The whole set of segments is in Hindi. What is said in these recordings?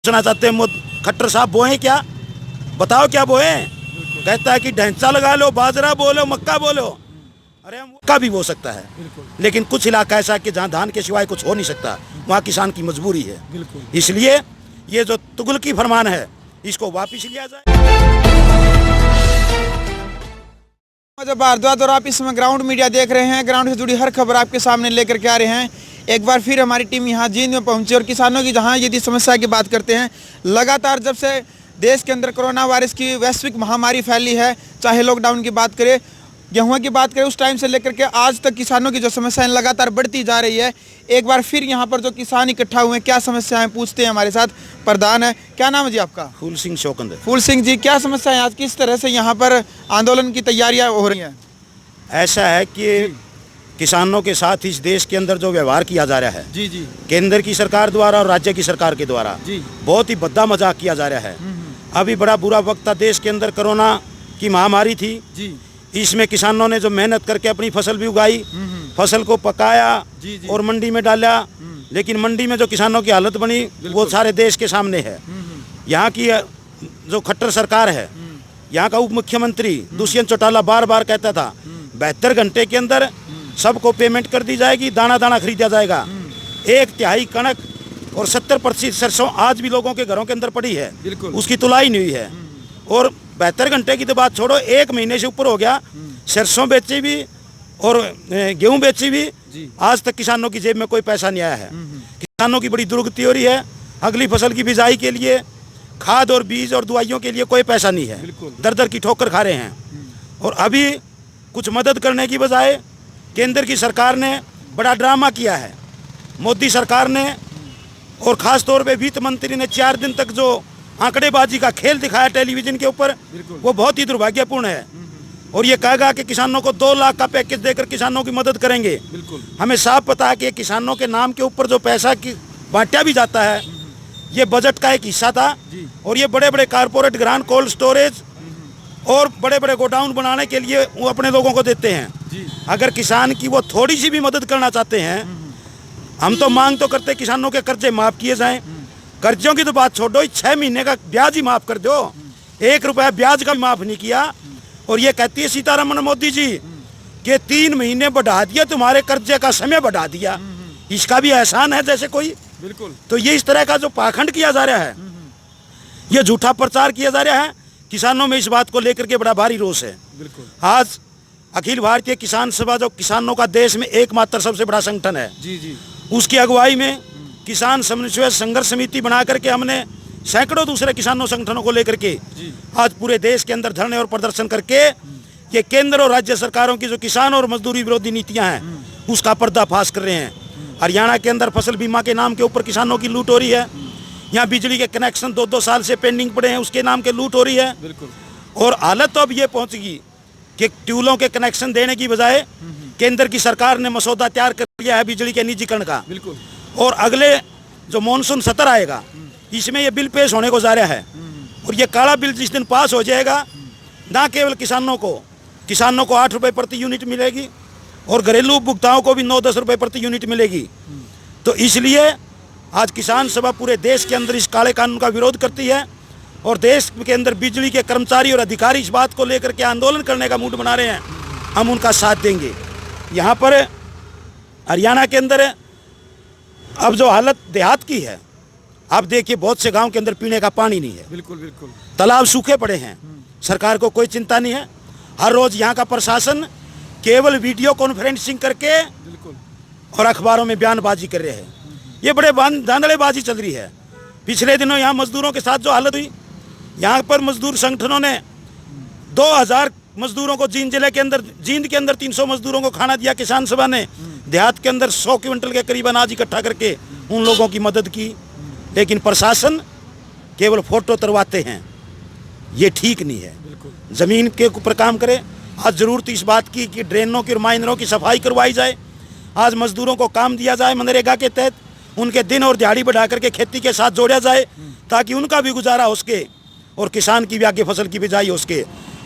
पूछना चाहते हैं खट्टर साहब बोए क्या, बताओ क्या बोए। कहता है कि ढैंचा लगा लो, बाजरा बोलो, मक्का बोलो। अरे हम मक्का भी बो सकता है, लेकिन कुछ इलाका ऐसा है कि जहाँ धान के सिवाय कुछ हो नहीं सकता, वहाँ किसान की मजबूरी है। इसलिए ये जो तुगलकी फरमान है इसको वापिस लिया जाए। जब भारद्वाज और आप इस समय ग्राउंड मीडिया देख रहे हैं, ग्राउंड से जुड़ी हर खबर आपके सामने लेकर के आ रहे हैं। एक बार फिर हमारी टीम यहाँ जींद में पहुंची और किसानों की जहाँ यदि समस्या की बात करते हैं, लगातार जब से देश के अंदर कोरोना वायरस की वैश्विक महामारी फैली है, चाहे लॉकडाउन की बात करें, गेहूँ की बात करें, उस टाइम से लेकर के आज तक किसानों की जो समस्याएं लगातार बढ़ती जा रही है। एक बार फिर यहाँ पर जो किसान इकट्ठा हुए हैं, क्या समस्याएं पूछते हैं। हमारे साथ प्रधान है, क्या नाम है जी आपका? फूल सिंह शौकंद। फूल सिंह जी, क्या समस्या है आज, किस तरह से यहाँ पर आंदोलन की तैयारियाँ हो रही हैं? ऐसा है कि किसानों के साथ इस देश के अंदर जो व्यवहार किया जा रहा है, जी, केंद्र की सरकार द्वारा और राज्य की सरकार के द्वारा, बहुत ही भद्दा मजाक किया जा रहा है। अभी बड़ा बुरा वक्त था, देश के अंदर कोरोना की महामारी थी जी। इसमें किसानों ने जो मेहनत करके अपनी फसल भी उगाई, फसल को पकाया और मंडी में डाला, लेकिन मंडी में जो किसानों की हालत बनी वो सारे देश के सामने है। यहाँ की जो खट्टर सरकार है, यहाँ का उप मुख्यमंत्री दुष्यंत चौटाला बार बार कहता था 72 घंटे के अंदर सबको पेमेंट कर दी जाएगी, दाना दाना खरीदा जाएगा। 1/3 कणक और 70% सरसों आज भी लोगों के घरों के अंदर पड़ी है, उसकी तुलाई नहीं हुई है। और 72 घंटे की तो बात छोड़ो, 1 महीने से ऊपर हो गया, सरसों बेची भी और गेहूं बेची भी, आज तक किसानों की जेब में कोई पैसा नहीं आया है। किसानों की बड़ी दुर्गति हो रही है। अगली फसल की बिजाई के लिए खाद और बीज और दवाइयों के लिए कोई पैसा नहीं है, दर दर की ठोकर खा रहे हैं। और अभी कुछ मदद करने की बजाय केंद्र की सरकार ने बड़ा ड्रामा किया है। मोदी सरकार ने और ख़ास तौर पे वित्त मंत्री ने 4 दिन तक जो आंकड़ेबाजी का खेल दिखाया टेलीविज़न के ऊपर, वो बहुत ही दुर्भाग्यपूर्ण है। और ये कहेगा कि किसानों को 2 लाख का पैकेज देकर किसानों की मदद करेंगे। हमें साफ पता है कि किसानों के नाम के ऊपर जो पैसा की बांटा भी जाता है, ये बजट का एक हिस्सा था। और ये बड़े बड़े कारपोरेट ग्रांड कोल्ड स्टोरेज और बड़े बड़े गोडाउन बनाने के लिए वो अपने लोगों को देते हैं। अगर किसान की वो थोड़ी सी भी मदद करना चाहते हैं, हम तो मांग तो करते किसानों के कर्जे माफ़ किए जाएं। कर्जों की तो बात छोड़ो, 6 महीने का ब्याज ही माफ़ कर दो। 1 रुपया ब्याज का भी माफ़ नहीं किया। और ये कहती है सीतारमण मोदी जी कि 3 महीने बढ़ा दिया, तुम्हारे कर्जे का समय बढ़ा दिया, इसका भी एहसान है जैसे कोई। तो ये इस तरह का जो पाखंड किया जा रहा है, ये झूठा प्रचार किया जा रहा है। किसानों में इस बात को लेकर के बड़ा भारी रोष है। आज अखिल भारतीय किसान सभा, जो किसानों का देश में एकमात्र सबसे बड़ा संगठन है, उसकी अगुवाई में किसान समन्वय संघर्ष समिति बना करके हमने सैकड़ों दूसरे किसानों संगठनों को लेकर के आज पूरे देश के अंदर धरने और प्रदर्शन करके ये केंद्र और राज्य सरकारों की जो किसान और मजदूरी विरोधी नीतियां हैं उसका पर्दाफाश कर रहे हैं। हरियाणा के अंदर फसल बीमा के नाम के ऊपर किसानों की लूट हो रही है। यहाँ बिजली के कनेक्शन 2-2 साल से पेंडिंग पड़े हैं, उसके नाम के लूट हो रही है। और हालत तो अब ये पहुँचेगी कि ट्यूबवेलों के कनेक्शन देने की बजाय केंद्र की सरकार ने मसौदा तैयार कर लिया है बिजली के निजीकरण का। और अगले जो मानसून सत्र आएगा, इसमें ये बिल पेश होने को जा रहा है। और ये काला बिल जिस दिन पास हो जाएगा, ना केवल किसानों को 8 रुपये प्रति यूनिट मिलेगी और घरेलू उपभोक्ताओं को भी 9-10 रुपये प्रति यूनिट मिलेगी। तो इसलिए आज किसान सभा पूरे देश के अंदर इस काले कानून का विरोध करती है। और देश के अंदर बिजली के कर्मचारी और अधिकारी इस बात को लेकर के आंदोलन करने का मूड बना रहे हैं, हम उनका साथ देंगे। यहाँ पर हरियाणा के अंदर अब जो हालत देहात की है, आप देखिए बहुत से गांव के अंदर पीने का पानी नहीं है। तालाब सूखे पड़े हैं, सरकार को कोई चिंता नहीं है। हर रोज यहाँ का प्रशासन केवल वीडियो कॉन्फ्रेंसिंग करके और अखबारों में बयानबाजी कर रहे हैं। ये बड़े धांधलेबाजी चल रही है। पिछले दिनों यहाँ मजदूरों के साथ जो हालत हुई, यहाँ पर मजदूर संगठनों ने 2000 मजदूरों को जींद के अंदर 300 मजदूरों को खाना दिया। किसान सभा ने देहात के अंदर 100 क्विंटल के करीब अनाज इकट्ठा करके उन लोगों की मदद की। लेकिन प्रशासन केवल फोटो तरवाते हैं, ये ठीक नहीं है। ज़मीन के ऊपर काम करे। आज ज़रूरत इस बात की कि ड्रेनों की और माइनरों की सफाई करवाई जाए। आज मजदूरों को काम दिया जाए मनरेगा के तहत, उनके दिन और दिहाड़ी बढ़ा करके खेती के साथ जोड़ा जाए, ताकि उनका भी गुजारा हो सके और किसान की भी आगे फसल की बिजाई हो सके।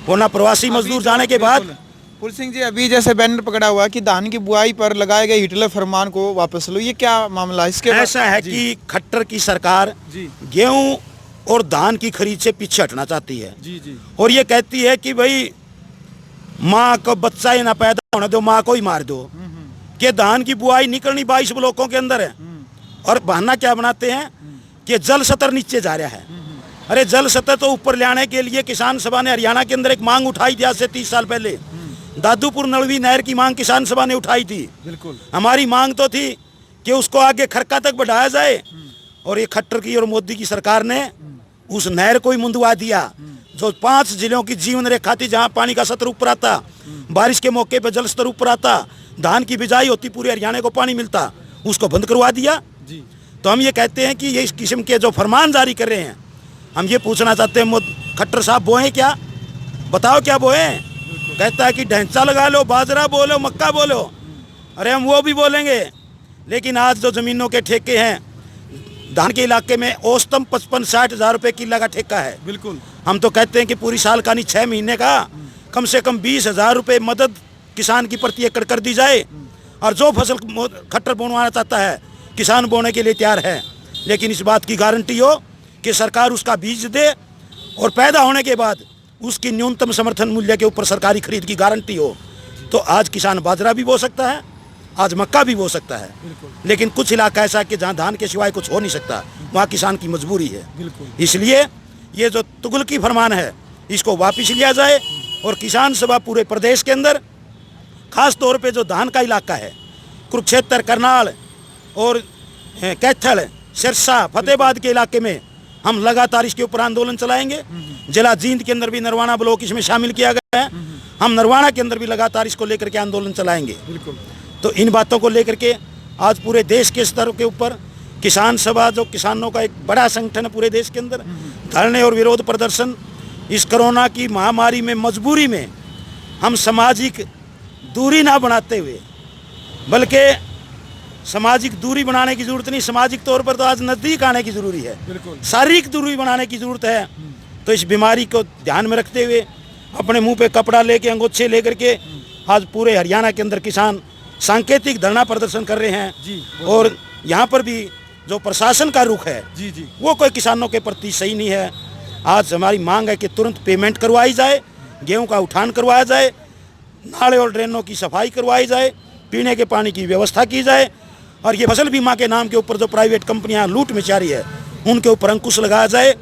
वरना प्रवासी मजदूर जाने के बाद फूल सिंह जी, अभी जैसे बैनर पकड़ा हुआ कि धान की बुआई पर लगाए गए हिटलर फरमान को वापस लो, ये क्या मामला है? इसके ऐसा है कि खट्टर की सरकार जी गेहूं और धान की खरीद से पीछे हटना चाहती है जी जी और ये कहती है कि भाई माँ को बच्चा ही ना पैदा होने दो, माँ को ही मार दो। कि धान की बुआई निकलनी 22 ब्लॉकों के अंदर है और बहाना क्या बनाते हैं कि जल स्तर नीचे जा रहा है। अरे जल स्तर तो ऊपर ले आने के लिए किसान सभा ने हरियाणा के अंदर एक मांग उठाई थी आज से 30 साल पहले। दादूपुर नलवी नहर की मांग किसान सभा ने उठाई थी। बिल्कुल हमारी मांग तो थी कि उसको आगे खरका तक बढ़ाया जाए और ये खट्टर की और मोदी की सरकार ने उस नहर को ही मुंदवा दिया जो 5 जिलों की जीवन रेखा थी, जहां पानी का स्तर ऊपर आता, बारिश के मौके पे जल स्तर ऊपर आता, धान की बिजाई होती, पूरे हरियाणा को पानी मिलता, उसको बंद करवा दिया जी। तो हम ये कहते हैं कि ये इस किस्म के जो फरमान जारी कर रहे हैं, हम ये पूछना चाहते हैं खट्टर साहब बोए क्या, बताओ क्या बोए? कहता है कि ढैंचा लगा लो, बाजरा बोलो, मक्का बोलो। अरे हम वो भी बोलेंगे, लेकिन आज जो ज़मीनों के ठेके हैं धान के इलाके में औसतम 55-60 हज़ार रुपये किला का ठेका है। बिल्कुल हम तो कहते हैं कि पूरी साल का नहीं 6 महीने का कम से कम 20,000 रुपये मदद किसान की प्रति एकड़ कर दी जाए और जो फसल खट्टर बोना चाहता है किसान बोने के लिए तैयार है, लेकिन इस बात की गारंटी हो कि सरकार उसका बीज दे और पैदा होने के बाद उसकी न्यूनतम समर्थन मूल्य के ऊपर सरकारी खरीद की गारंटी हो। तो आज किसान बाजरा भी बो सकता है, आज मक्का भी बो सकता है, लेकिन कुछ इलाका ऐसा है कि जहाँ धान के सिवाय कुछ हो नहीं सकता, वहाँ किसान की मजबूरी है। इसलिए ये जो तुगलकी फरमान है इसको वापस लिया जाए और किसान सभा पूरे प्रदेश के अंदर खास तौर पे जो धान का इलाका है, कुरुक्षेत्र, करनाल और कैथल, सिरसा, फतेहाबाद के इलाके में हम लगातार इसके ऊपर आंदोलन चलाएंगे। जिला जींद के अंदर भी नरवाना ब्लॉक इसमें शामिल किया गया है, हम नरवाना के अंदर भी लगातार इसको लेकर के आंदोलन चलाएंगे। तो इन बातों को लेकर के आज पूरे देश के स्तर के ऊपर किसान सभा, जो किसानों का एक बड़ा संगठन है पूरे देश के अंदर, धरने और विरोध प्रदर्शन इस कोरोना की महामारी में मजबूरी में हम सामाजिक दूरी ना बनाते हुए, बल्कि सामाजिक दूरी बनाने की जरूरत नहीं, सामाजिक तौर पर तो आज नज़दीक आने की ज़रूरी है, शारीरिक दूरी बनाने की ज़रूरत है। तो इस बीमारी को ध्यान में रखते हुए अपने मुंह पे कपड़ा लेके, अंगोछे लेकर के आज पूरे हरियाणा के अंदर किसान सांकेतिक धरना प्रदर्शन कर रहे हैं और यहाँ पर भी जो प्रशासन का रुख है वो कोई किसानों के प्रति सही नहीं है। आज हमारी मांग है कि तुरंत पेमेंट करवाई जाए, गेहूं का उठान करवाया जाए, नाले और ड्रेनों की सफाई करवाई जाए, पीने के पानी की व्यवस्था की जाए और ये फसल बीमा के नाम के ऊपर जो प्राइवेट कंपनियां लूट मचारी है उनके ऊपर अंकुश लगाया जाए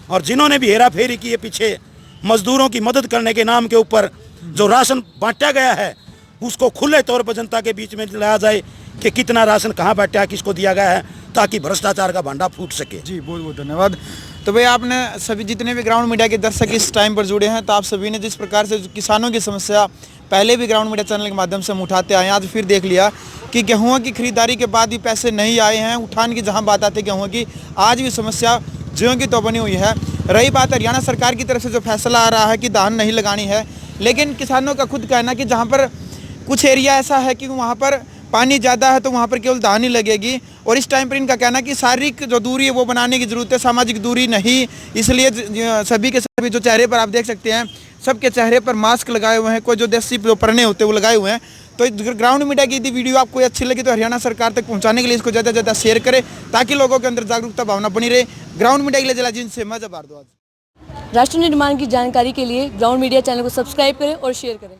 और जिन्होंने भी हेरा फेरी की है पीछे मजदूरों की मदद करने के नाम के ऊपर जो राशन बांटा गया है उसको खुले तौर पर जनता के बीच में लाया जाए कि कितना राशन कहाँ बांटा, किसको दिया गया है, ताकि भ्रष्टाचार का भांडा फूट सके। जी बहुत बहुत धन्यवाद। तो भाई आपने सभी जितने भी ग्राउंड मीडिया के दर्शक इस टाइम पर जुड़े हैं, तो आप सभी ने जिस प्रकार से किसानों की समस्या पहले भी ग्राउंड मीडिया चैनल के माध्यम से हम उठाते आए हैं, आज फिर देख लिया कि गेहूँ की खरीदारी के बाद भी पैसे नहीं आए हैं। उठान की जहाँ बात आती है गेहूँ की, आज भी समस्या ज्यों की तो बनी हुई है। रही बात हरियाणा सरकार की तरफ से जो फैसला आ रहा है कि धान नहीं लगानी है, लेकिन किसानों का खुद कहना कि जहाँ पर कुछ एरिया ऐसा है कि वहाँ पर पानी ज़्यादा है तो वहाँ पर केवल धान ही लगेगी और इस टाइम पर इनका कहना कि शारीरिक जो दूरी है वो बनाने की ज़रूरत है, सामाजिक दूरी नहीं। इसलिए सभी के सभी जो चेहरे पर आप देख सकते हैं, सबके चेहरे पर मास्क लगाए हुए हैं, कोई जो देसी जो परने होते हैं वो लगाए हुए हैं। तो ग्राउंड मीडिया की यदि वीडियो आपको अच्छी लगी तो हरियाणा सरकार तक पहुँचाने के लिए इसको ज़्यादा से ज़्यादा शेयर करें ताकि लोगों के अंदर जागरूकता भावना बनी रहे। ग्राउंड मीडिया के लिए जिला जींद से मैं भारद्वाज। राष्ट्र निर्माण की जानकारी के लिए ग्राउंड मीडिया चैनल को सब्सक्राइब करें और शेयर करें।